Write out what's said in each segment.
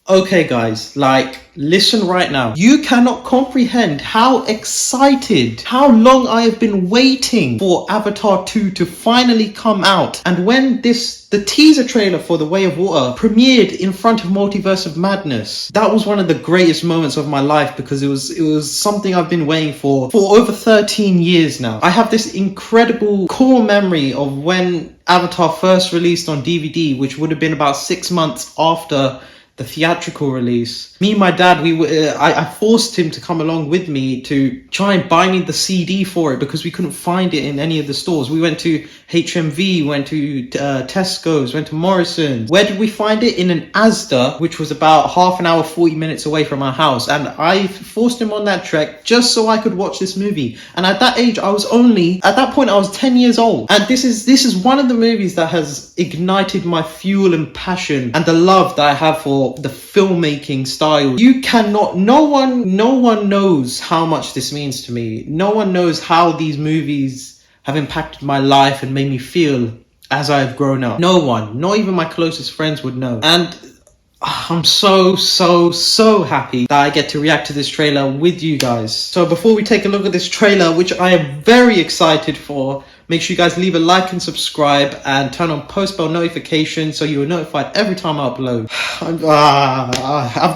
Okay guys, like, listen right now. You cannot comprehend how excited, how long I have been waiting for Avatar 2 to finally come out. And when the teaser trailer for The Way of Water premiered in front of Multiverse of Madness, that was one of the greatest moments of my life because it was something I've been waiting for over 13 years now. I have this incredible core memory of when Avatar first released on DVD, which would have been about 6 months after the theatrical release. Me and my dad, I forced him to come along with me to try and buy me the CD for it because we couldn't find it in any of the stores. We went to HMV, went to Tesco's, went to Morrison's. Where did we find it? In an Asda, which was about half an hour, 40 minutes away from our house. And I forced him on that trek just so I could watch this movie. And at that age, at that point, I was 10 years old. And this is one of the movies that has ignited my fuel and passion and the love that I have for the filmmaking style. No one knows how much this means to me. No one knows how these movies have impacted my life and made me feel as I have grown up. No one, not even my closest friends would know. And I'm so happy that I get to react to this trailer with you guys. So before we take a look at this trailer, which I am very excited for, make sure you guys leave a like and subscribe and turn on post bell notifications so you are notified every time I upload. I've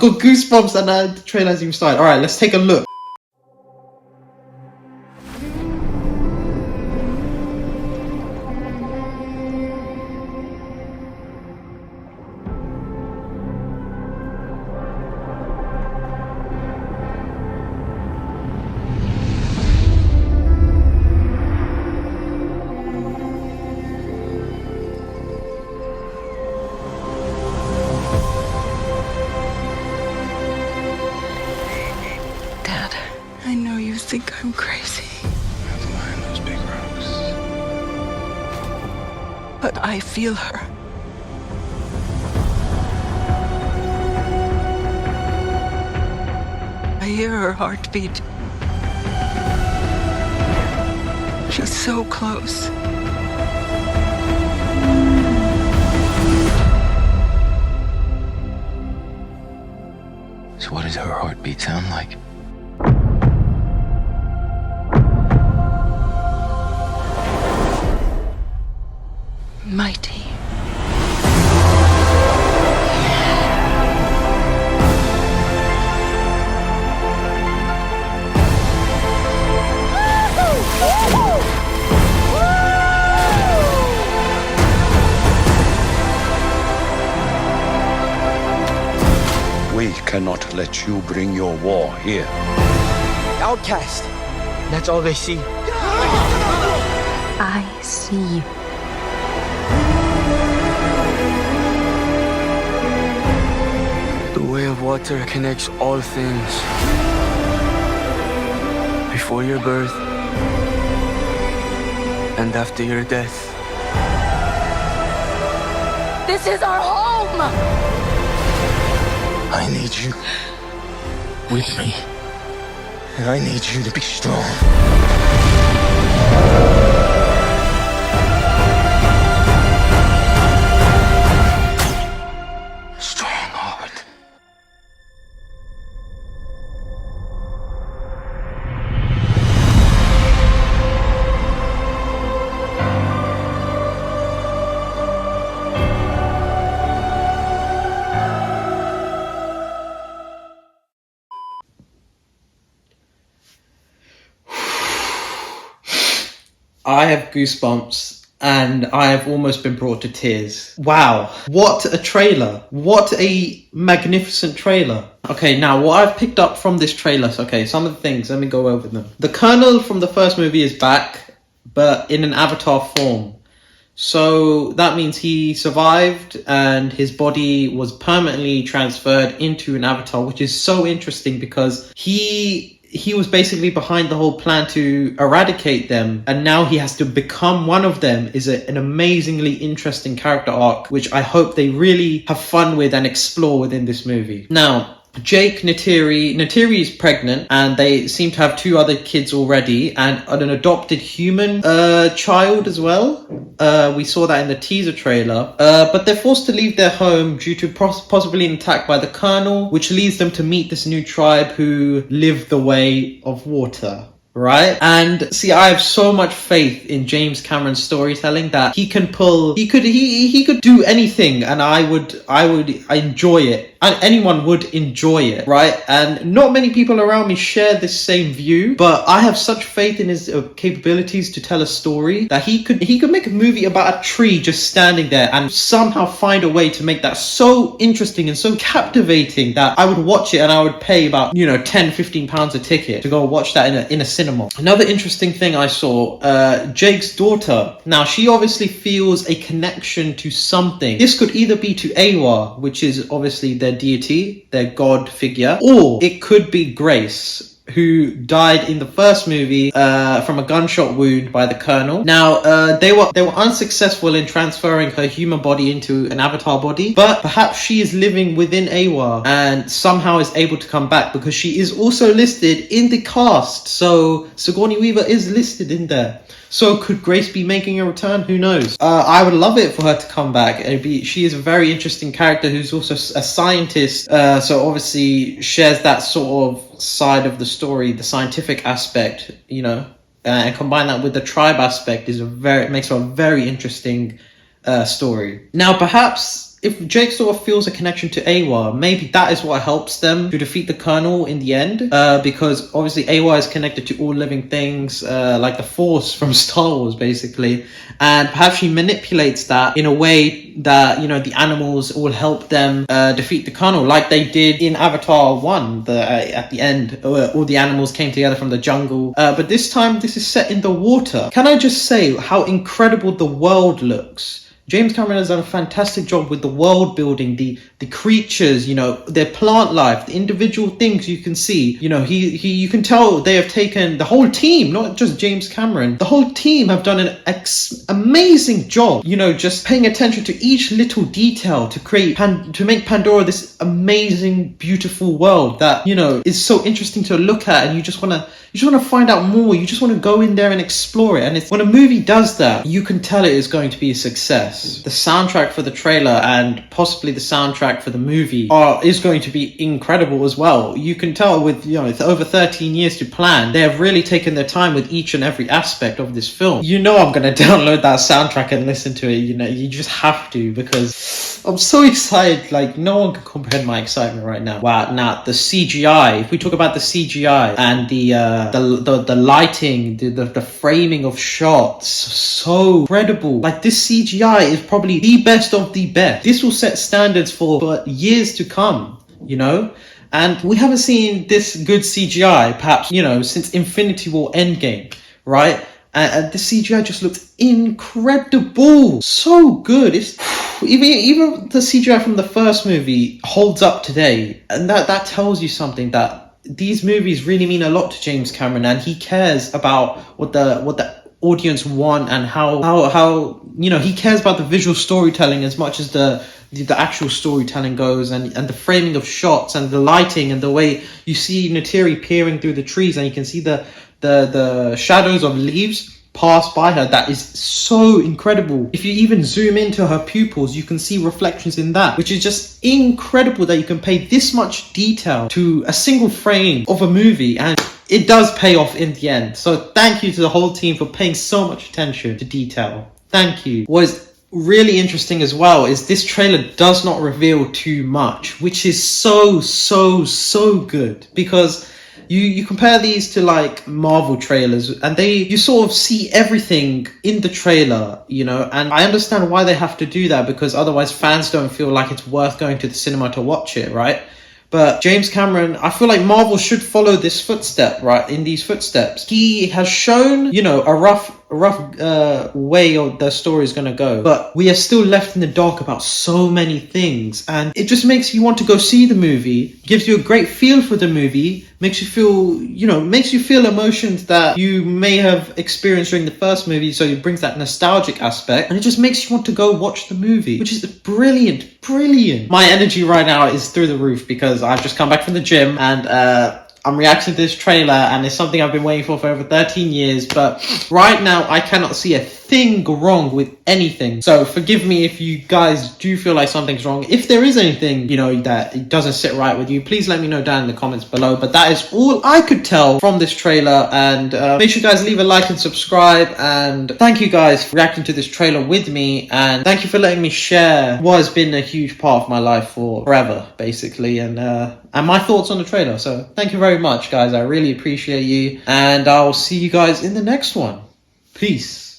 got goosebumps and the trailer hasn't even started. Alright, let's take a look. I know you think I'm crazy. That's behind those big rocks. But I feel her. I hear her heartbeat. She's so close. So what does her heartbeat sound like? Mighty. We cannot let you bring your war here. Outcast. That's all they see. I see you. The way of water connects all things. Before your birth and after your death. This is our home! I need you with me. And I need you to be strong. Strongheart. I have goosebumps and I have almost been brought to tears. Wow, what a trailer. What a magnificent trailer. Okay, now what I've picked up from this trailer, okay, some of the things, let me go over them. The Colonel from the first movie is back, but in an avatar form. So that means he survived and his body was permanently transferred into an avatar, which is so interesting because he was basically behind the whole plan to eradicate them, and now he has to become one of them. Is an amazingly interesting character arc, which I hope they really have fun with and explore within this movie. Now, Jake, Neytiri is pregnant, and they seem to have 2 other kids already, and an adopted human child as well. We saw that in the teaser trailer. But they're forced to leave their home due to possibly an attack by the Colonel, which leads them to meet this new tribe who live the way of water. Right? And see, I have so much faith in James Cameron's storytelling that he could do anything, and I would enjoy it. And anyone would enjoy it, right? And not many people around me share this same view, but I have such faith in his capabilities to tell a story that he could make a movie about a tree just standing there and somehow find a way to make that so interesting and so captivating that I would watch it, and I would pay about, £10-15 a ticket to go watch that in a cinema. Another interesting thing I saw, Jake's daughter. Now, she obviously feels a connection to something. This could either be to Eywa, which is obviously their deity, their god figure, or it could be Grace, who died in the first movie from a gunshot wound by the Colonel. Now, they were unsuccessful in transferring her human body into an avatar body, but perhaps she is living within Eywa and somehow is able to come back, because she is also listed in the cast. So Sigourney Weaver is listed in there. So could Grace be making a return? Who knows? I would love it for her to come back. She is a very interesting character who's also a scientist. So obviously shares that sort of side of the story, the scientific aspect, and combine that with the tribe aspect makes for a very interesting story. Now, perhaps if Jake sort of feels a connection to Eywa, maybe that is what helps them to defeat the Colonel in the end, because obviously Eywa is connected to all living things, like the Force from Star Wars, basically, and perhaps she manipulates that in a way that, the animals will help them defeat the Colonel, like they did in Avatar 1, at the end, all the animals came together from the jungle, but this time this is set in the water. Can I just say how incredible the world looks? James Cameron has done a fantastic job with the world building, the creatures, their plant life, the individual things you can see. You can tell they have taken the whole team, not just James Cameron. The whole team have done an amazing job, just paying attention to each little detail to make Pandora this amazing, beautiful world that, is so interesting to look at, and you just want to find out more. You just want to go in there and explore it. And when a movie does that, you can tell it is going to be a success. The soundtrack for the trailer and possibly the soundtrack for the movie is going to be incredible as well. You can tell with, it's over 13 years to plan. They have really taken their time with each and every aspect of this film. I'm going to download that soundtrack and listen to it. You just have to, because I'm so excited. Like, no one can comprehend my excitement right now. Wow. Now, the CGI, if we talk about the CGI and the lighting, the framing of shots, so incredible. Like, this CGI is probably the best of the best. This will set standards for years to come, and we haven't seen this good CGI perhaps, since Infinity War Endgame, right? And the CGI just looks incredible, so good. It's even the CGI from the first movie holds up today, and that tells you something, that these movies really mean a lot to James Cameron, and he cares about what the audience want, and how he cares about the visual storytelling as much as the actual storytelling goes, and the framing of shots and the lighting and the way you see Neytiri peering through the trees, and you can see the shadows of leaves pass by her. That is so incredible. If you even zoom into her pupils, you can see reflections in that, which is just incredible that you can pay this much detail to a single frame of a movie, and it does pay off in the end. So thank you to the whole team for paying so much attention to detail. Thank you. What is really interesting as well is this trailer does not reveal too much, which is so good, because you compare these to like Marvel trailers, and you sort of see everything in the trailer, and I understand why they have to do that, because otherwise fans don't feel like it's worth going to the cinema to watch it, right? But James Cameron, I feel like Marvel should follow this footstep, right? In these footsteps, he has shown, a rough way the story is going to go, but we are still left in the dark about so many things, and it just makes you want to go see the movie, gives you a great feel for the movie, makes you feel emotions that you may have experienced during the first movie, so it brings that nostalgic aspect, and it just makes you want to go watch the movie, which is brilliant. My energy right now is through the roof because I've just come back from the gym, and I'm reacting to this trailer, and it's something I've been waiting for over 13 years, but right now I cannot see a thing wrong with anything. So forgive me if you guys do feel like something's wrong. If there is anything, that it doesn't sit right with you, please let me know down in the comments below. But that is all I could tell from this trailer, and make sure you guys leave a like and subscribe, and thank you guys for reacting to this trailer with me, and thank you for letting me share what has been a huge part of my life for forever, basically, and my thoughts on the trailer. So thank you very much, guys. I really appreciate you, and I'll see you guys in the next one. Peace.